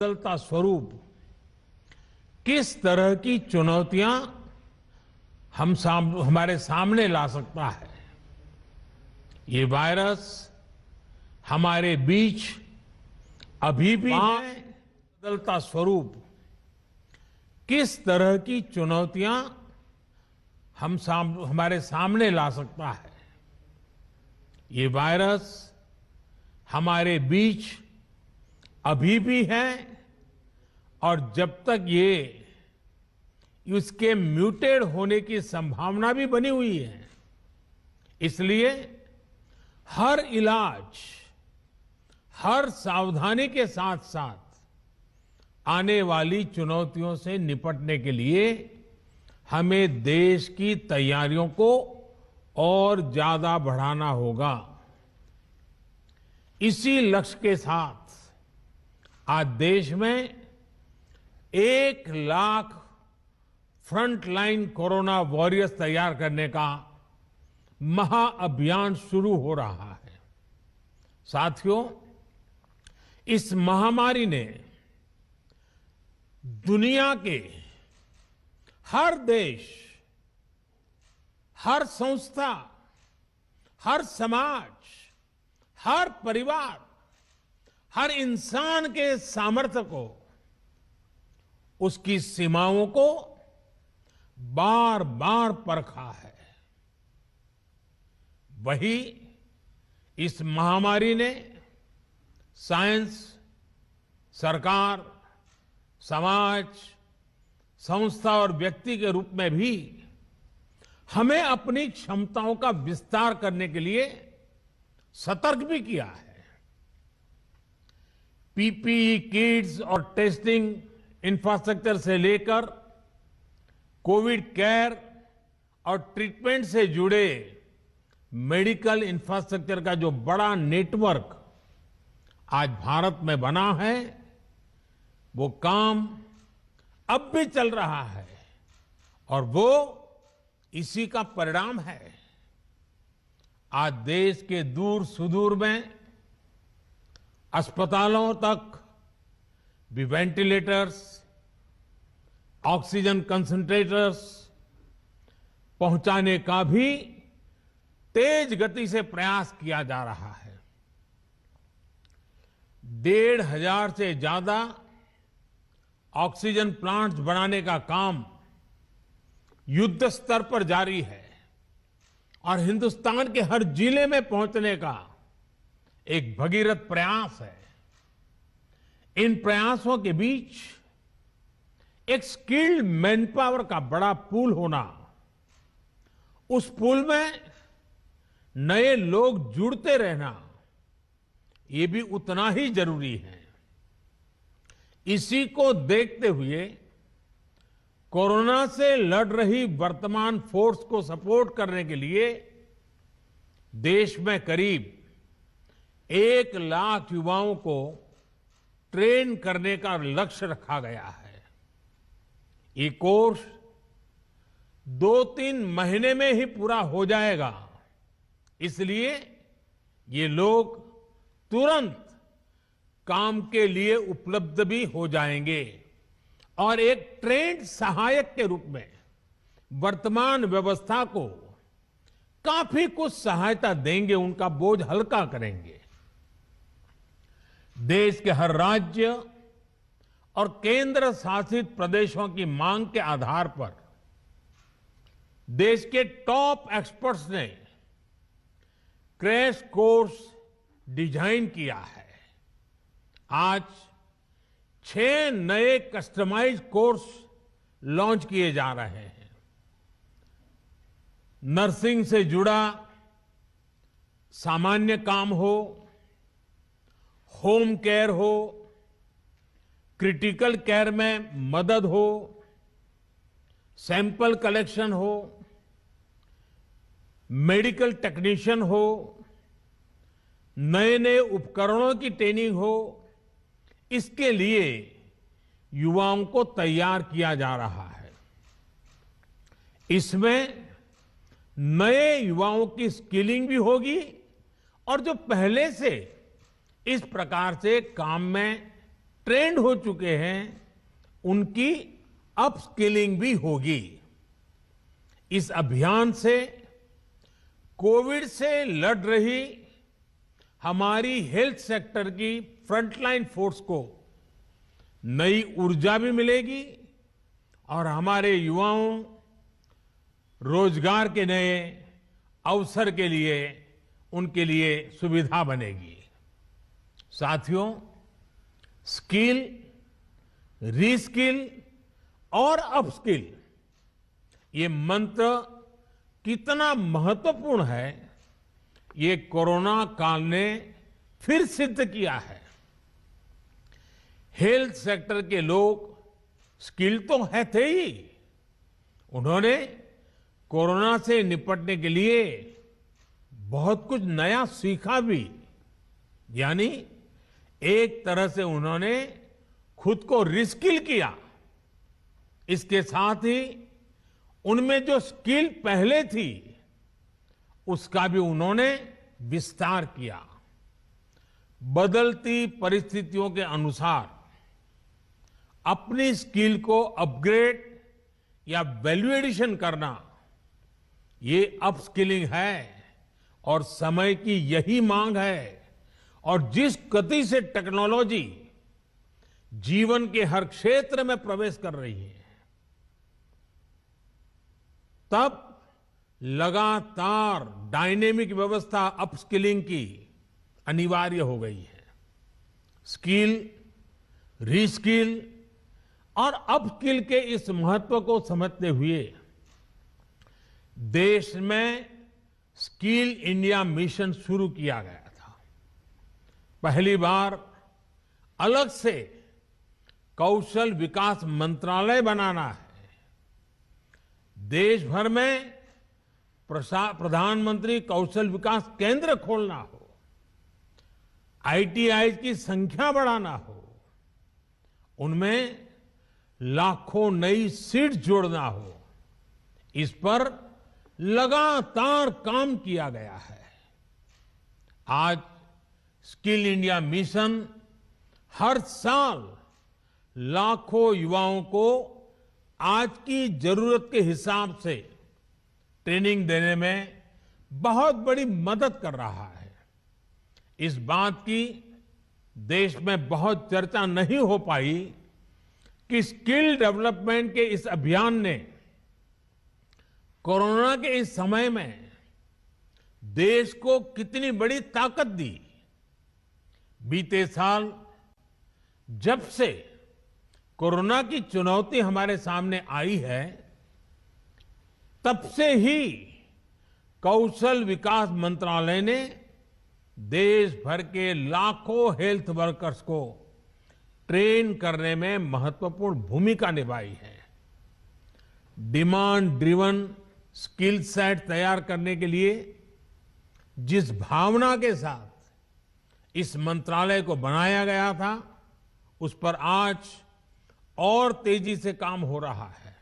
बदलता स्वरूप किस तरह की चुनौतियां हमारे सामने ला सकता है। ये वायरस हमारे बीच अभी भी है। बदलता स्वरूप किस तरह की चुनौतियां हमारे सामने ला सकता है। ये वायरस हमारे बीच अभी भी है और जब तक इसके म्यूटेड होने की संभावना भी बनी हुई है, इसलिए हर इलाज, हर सावधानी के साथ साथ आने वाली चुनौतियों से निपटने के लिए हमें देश की तैयारियों को और ज्यादा बढ़ाना होगा। इसी लक्ष्य के साथ आज देश में 1 लाख फ्रंटलाइन कोरोना वॉरियर्स तैयार करने का महाअभियान शुरू हो रहा है। साथियों, इस महामारी ने दुनिया के हर देश, हर संस्था, हर समाज, हर परिवार, हर इंसान के सामर्थ्य को, उसकी सीमाओं को बार बार परखा है। वही इस महामारी ने साइंस, सरकार, समाज, संस्था और व्यक्ति के रूप में भी हमें अपनी क्षमताओं का विस्तार करने के लिए सतर्क भी किया है। पीपीई किट्स और टेस्टिंग इंफ्रास्ट्रक्चर से लेकर कोविड केयर और ट्रीटमेंट से जुड़े मेडिकल इंफ्रास्ट्रक्चर का जो बड़ा नेटवर्क आज भारत में बना है, वो काम अब भी चल रहा है और वो इसी का परिणाम है। आज देश के दूर सुदूर में अस्पतालों तक भी वेंटिलेटर्स, ऑक्सीजन कंसंट्रेटर्स पहुंचाने का भी तेज गति से प्रयास किया जा रहा है। 1,500 से ज्यादा ऑक्सीजन प्लांट्स बनाने का काम युद्ध स्तर पर जारी है और हिंदुस्तान के हर जिले में पहुंचने का एक भगीरथ प्रयास है। इन प्रयासों के बीच एक स्किल्ड मैन पावर का बड़ा पूल होना, उस पूल में नए लोग जुड़ते रहना, ये भी उतना ही जरूरी है। इसी को देखते हुए कोरोना से लड़ रही वर्तमान फोर्स को सपोर्ट करने के लिए देश में करीब 1 लाख युवाओं को ट्रेन करने का लक्ष्य रखा गया है। ये कोर्स 2-3 महीने में ही पूरा हो जाएगा, इसलिए ये लोग तुरंत काम के लिए उपलब्ध भी हो जाएंगे और एक ट्रेंड सहायक के रूप में वर्तमान व्यवस्था को काफी कुछ सहायता देंगे, उनका बोझ हल्का करेंगे। देश के हर राज्य और केंद्र शासित प्रदेशों की मांग के आधार पर देश के टॉप एक्सपर्ट्स ने क्रैश कोर्स डिजाइन किया है। आज 6 नए कस्टमाइज्ड कोर्स लॉन्च किए जा रहे हैं। नर्सिंग से जुड़ा सामान्य काम हो, होम केयर हो, क्रिटिकल केयर में मदद हो, सैंपल कलेक्शन हो, मेडिकल टेक्नीशियन हो, नए नए उपकरणों की ट्रेनिंग हो, इसके लिए युवाओं को तैयार किया जा रहा है। इसमें नए युवाओं की स्किलिंग भी होगी और जो पहले से इस प्रकार से काम में ट्रेंड हो चुके हैं उनकी अपस्किलिंग भी होगी। इस अभियान से कोविड से लड़ रही हमारी हेल्थ सेक्टर की फ्रंटलाइन फोर्स को नई ऊर्जा भी मिलेगी और हमारे युवाओं रोजगार के नए अवसर के लिए उनके लिए सुविधा बनेगी। साथियों, स्किल, रीस्किल और अपस्किल ये मंत्र कितना महत्वपूर्ण है, ये कोरोना काल ने फिर सिद्ध किया है। हेल्थ सेक्टर के लोग स्किल तो है थे ही, उन्होंने कोरोना से निपटने के लिए बहुत कुछ नया सीखा भी। यानी एक तरह से उन्होंने खुद को रिस्किल किया। इसके साथ ही उनमें जो स्किल पहले थी उसका भी उन्होंने विस्तार किया। बदलती परिस्थितियों के अनुसार अपनी स्किल को अपग्रेड या वैल्यू एडिशन करना, ये अपस्किलिंग है और समय की यही मांग है। और जिस गति से टेक्नोलॉजी जीवन के हर क्षेत्र में प्रवेश कर रही है, तब लगातार डायनेमिक व्यवस्था अपस्किलिंग की अनिवार्य हो गई है। स्किल, रीस्किल और अपस्किल के इस महत्व को समझते हुए देश में स्किल इंडिया मिशन शुरू किया गया था। पहली बार अलग से कौशल विकास मंत्रालय बनाना है। देश भर में प्रधानमंत्री कौशल विकास केंद्र खोलना हो, आईटीआई की संख्या बढ़ाना हो, उनमें लाखों नई सीट जोड़ना हो, इस पर लगातार काम किया गया है। आज स्किल इंडिया मिशन हर साल लाखों युवाओं को आज की जरूरत के हिसाब से ट्रेनिंग देने में बहुत बड़ी मदद कर रहा है। इस बात की देश में बहुत चर्चा नहीं हो पाई कि स्किल डेवलपमेंट के इस अभियान ने कोरोना के इस समय में देश को कितनी बड़ी ताकत दी। बीते साल जब से कोरोना की चुनौती हमारे सामने आई है, तब से ही कौशल विकास मंत्रालय ने देश भर के लाखों हेल्थ वर्कर्स को ट्रेन करने में महत्वपूर्ण भूमिका निभाई है। डिमांड ड्रिवन स्किल सेट तैयार करने के लिए जिस भावना के साथ इस मंत्रालय को बनाया गया था, उस पर आज और तेजी से काम हो रहा है।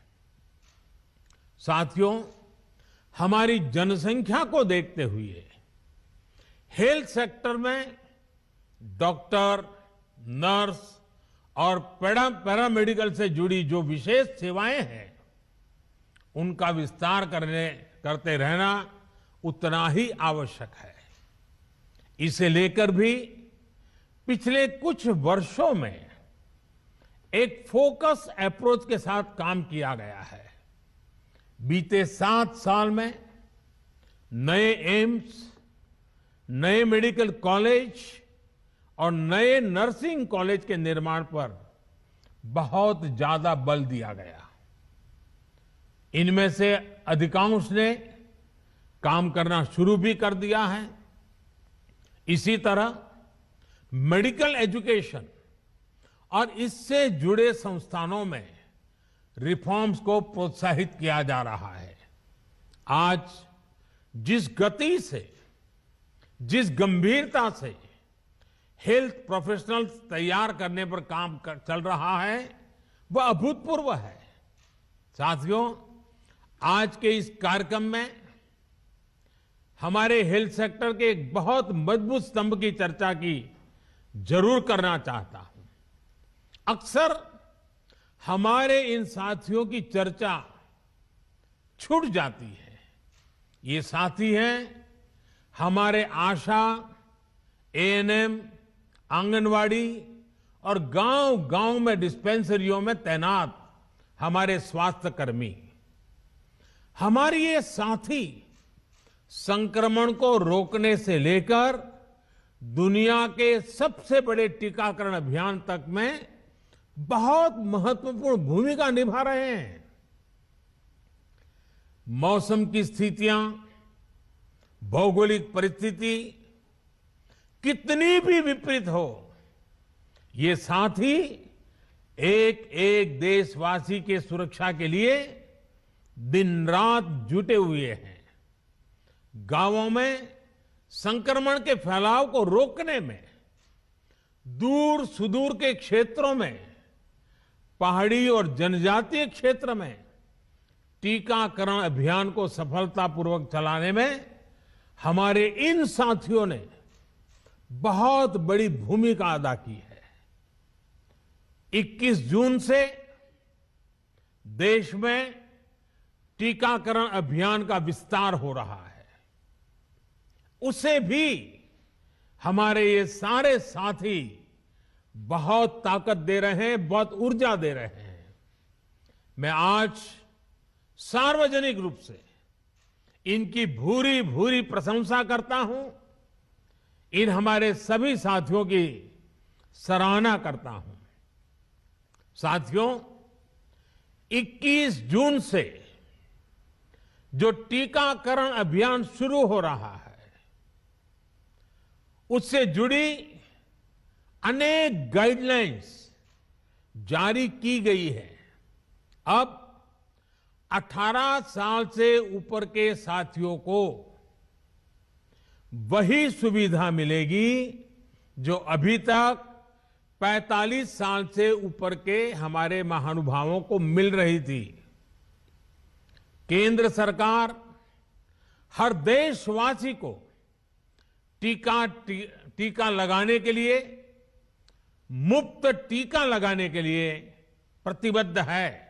साथियों, हमारी जनसंख्या को देखते हुए हेल्थ सेक्टर में डॉक्टर, नर्स और पैरामेडिकल से जुड़ी जो विशेष सेवाएं हैं, उनका विस्तार करते रहना उतना ही आवश्यक है। इसे लेकर भी पिछले कुछ वर्षों में एक फोकस अप्रोच के साथ काम किया गया है। बीते 7 साल में नए एम्स, नए मेडिकल कॉलेज और नए नर्सिंग कॉलेज के निर्माण पर बहुत ज्यादा बल दिया गया। इनमें से अधिकांश ने काम करना शुरू भी कर दिया है। इसी तरह मेडिकल एजुकेशन और इससे जुड़े संस्थानों में रिफॉर्म्स को प्रोत्साहित किया जा रहा है। आज जिस गति से, जिस गंभीरता से हेल्थ प्रोफेशनल्स तैयार करने पर काम चल रहा है, वह अभूतपूर्व है। साथियों, आज के इस कार्यक्रम में हमारे हेल्थ सेक्टर के एक बहुत मजबूत स्तंभ की चर्चा की जरूर करना चाहता हूं। अक्सर हमारे इन साथियों की चर्चा छूट जाती है। ये साथी हैं हमारे आशा, एएनएम, आंगनवाड़ी और गांव-गांव में डिस्पेंसरियों में तैनात हमारे स्वास्थ्य कर्मी। हमारे ये साथी संक्रमण को रोकने से लेकर दुनिया के सबसे बड़े टीकाकरण अभियान तक में बहुत महत्वपूर्ण भूमिका निभा रहे हैं। मौसम की स्थितियां, भौगोलिक परिस्थिति कितनी भी विपरीत हो, ये साथी एक एक देशवासी के सुरक्षा के लिए दिन रात जुटे हुए हैं। गांवों में संक्रमण के फैलाव को रोकने में, दूर सुदूर के क्षेत्रों में, पहाड़ी और जनजातीय क्षेत्र में टीकाकरण अभियान को सफलतापूर्वक चलाने में हमारे इन साथियों ने बहुत बड़ी भूमिका अदा की है। 21 जून से देश में टीकाकरण अभियान का विस्तार हो रहा है। उसे भी हमारे ये सारे साथी बहुत ताकत दे रहे हैं, बहुत ऊर्जा दे रहे हैं। मैं आज सार्वजनिक रूप से इनकी भूरी भूरी प्रशंसा करता हूं। इन हमारे सभी साथियों की सराहना करता हूं। साथियों, 21 जून से जो टीकाकरण अभियान शुरू हो रहा है, उससे जुड़ी अनेक गाइडलाइंस जारी की गई है। अब 18 साल से ऊपर के साथियों को वही सुविधा मिलेगी जो अभी तक 45 साल से ऊपर के हमारे महानुभावों को मिल रही थी। केंद्र सरकार हर देशवासी को टीका लगाने के लिए, मुफ्त टीका लगाने के लिए प्रतिबद्ध है।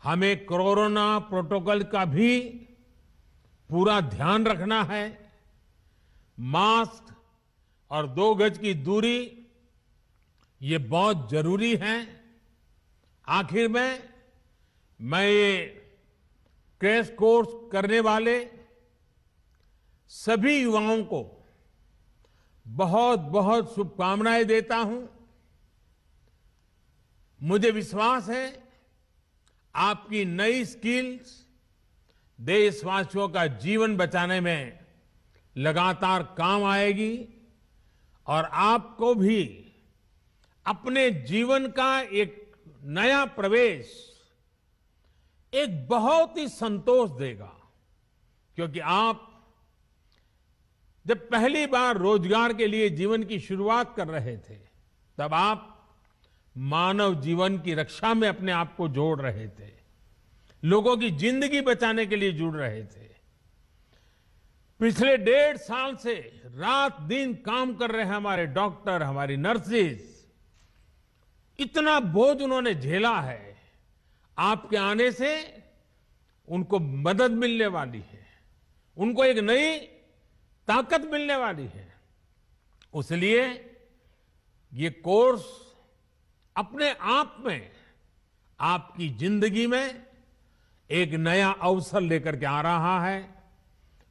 हमें कोरोना प्रोटोकॉल का भी पूरा ध्यान रखना है। मास्क और 2 गज की दूरी ये बहुत जरूरी है। आखिर में मैं ये क्रैश कोर्स करने वाले सभी युवाओं को बहुत बहुत शुभकामनाएं देता हूं। मुझे विश्वास है आपकी नई स्किल्स देशवासियों का जीवन बचाने में लगातार काम आएगी और आपको भी अपने जीवन का एक नया प्रवेश एक बहुत ही संतोष देगा। क्योंकि आप जब पहली बार रोजगार के लिए जीवन की शुरुआत कर रहे थे, तब आप मानव जीवन की रक्षा में अपने आप को जोड़ रहे थे, लोगों की जिंदगी बचाने के लिए जुड़ रहे थे। पिछले 1.5 साल से रात दिन काम कर रहे हैं हमारे डॉक्टर, हमारी नर्सेज। इतना बोझ उन्होंने झेला है। आपके आने से उनको मदद मिलने वाली है, उनको एक नई ताकत मिलने वाली है। इसलिए ये कोर्स अपने आप में आपकी जिंदगी में एक नया अवसर लेकर के आ रहा है।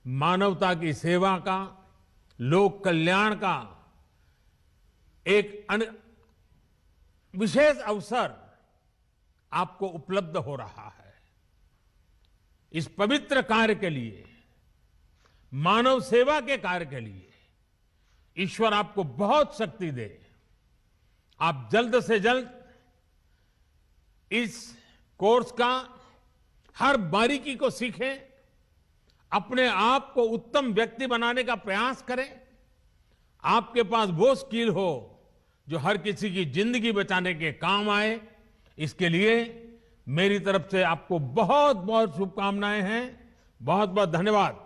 मानवता की सेवा का, लोक कल्याण का एक विशेष अवसर आपको उपलब्ध हो रहा है। इस पवित्र कार्य के लिए, मानव सेवा के कार्य के लिए ईश्वर आपको बहुत शक्ति दे। आप जल्द से जल्द इस कोर्स का हर बारीकी को सीखें, अपने आप को उत्तम व्यक्ति बनाने का प्रयास करें। आपके पास वो स्किल हो जो हर किसी की जिंदगी बचाने के काम आए। इसके लिए मेरी तरफ से आपको बहुत बहुत शुभकामनाएं हैं। बहुत बहुत धन्यवाद।